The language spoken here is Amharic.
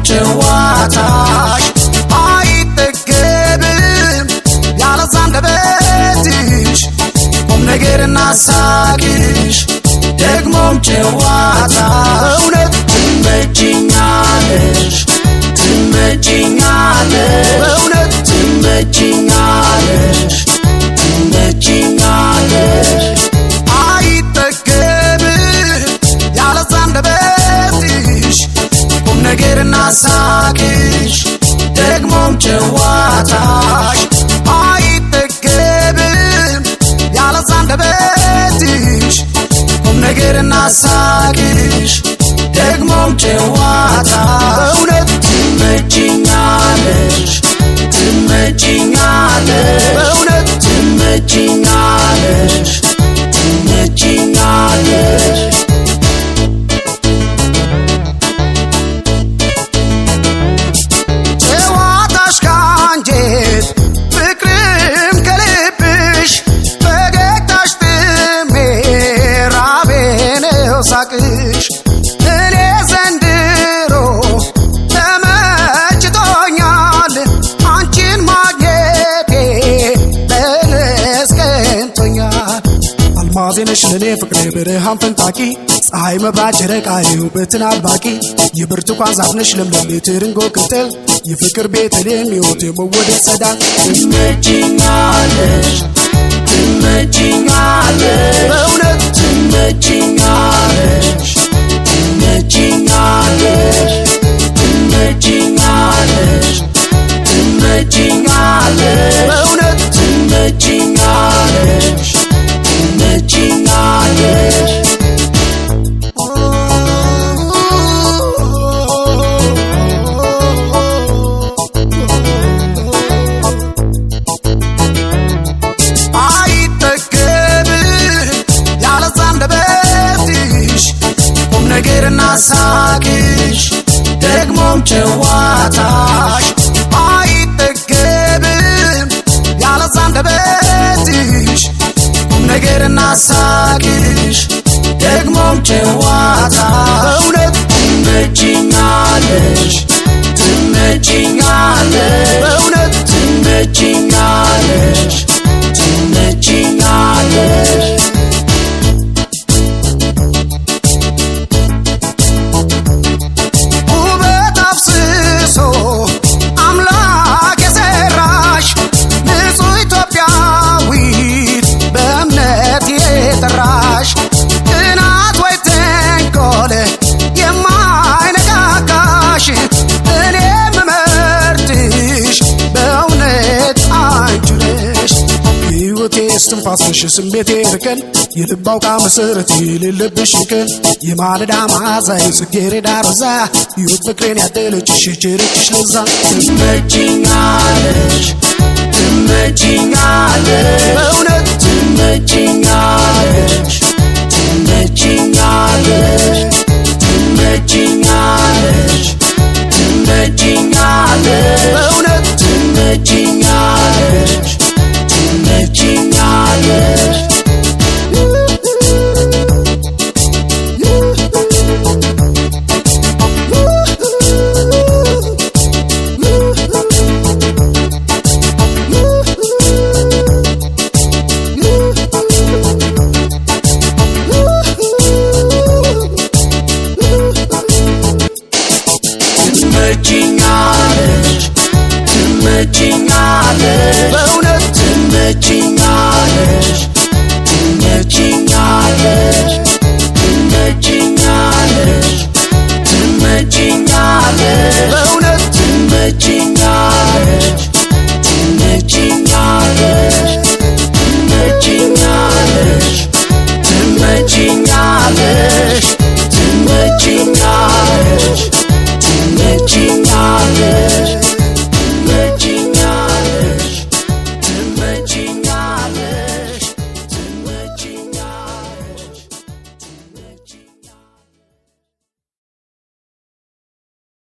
ጨዋታሽ አይጠገብም ያለዛ አንደበትሽ ቁም ነገርና ሳቅሽ ደግሞም ጨዋታ እውነት ትመጪኛለሽ ትመጪኛለሽ እውነት ትመጪኛለሽ ትመጪኛለሽ አይጠገብም ያለዛ አንደበትሽ ቁም ነገርና ሳቅሽ ደግሞም ጨዋታሽ አይጠገብም ያለዛ አንደበትሽ ቁም ነገርና ሳቅሽ ደግሞም ጨዋታ እውነት ትመጪኛለሽ ትመጪኛለሽ እውነት ትመጪኛለሽ ትመጪኛለሽ ጨዋታሽ ካንጀት ፍቅርም ከልብሽ ፈገግታሽ ጥሜ ራቤ ነው ሳቅሽ እኔ ዘንድሮ ተመችቶኛል አንቺን ማግኘቴ ለለስቀንቶኛል አልማዜ ነሽ ለኔ ፍቅሬ ብርሃን ፈንጣቂ ፀሐይ መብራት ጨረቃ የውበትን አድባቂ የብርቱካን ዛፍ ነሽ ለምለም የትርንጎ ቅጠል የፍቅር ቤተልሔም ሕይወት የመወደድ ጸዳል ትመጪኛለሽ ትመጪኛለሽ በእውነት ትመጪኛለሽ ትመጪኛለሽ ትመጪኛለሽ ትመጪኛለሽ በእውነት ትመጪኛለሽ ትመጪኛለሽ ነገርና ሳቅሽ ደግሞም ጨዋታሽ አይጠገብም ያለዛ አንደበትሽ ቁም ነገርና ሳቅሽ ደግሞም ጨዋታ እውነት ትመጪኛለሽ ትመጪኛለሽ በእውነት ትመጪኛለሽ ትመጪኛለሽ አምላክ የሰራሽ ንጹህ ኢትዮጵያዊት በእምነት የጠራሽ ቅናት ወይ ተንኮል የማይነካካሽ እኔ የምመርጥሽ በእውነት አንቺ ነሽ ሕይወቴ እስትንፋስሽ ስሜቴ እርከን የልብ አውቃ መሰረት የሌለብሽ ቀን የማለዳ መዓዛ የጽጌረዳ ሮዛ ሕይወት ፍቅሬን ያደለችሽ የቸረችሽ ለዛ ትመጪኛለሽ ትመጪኛለሽ በእውነት ትመጪኛለሽ ትመጪኛለሽ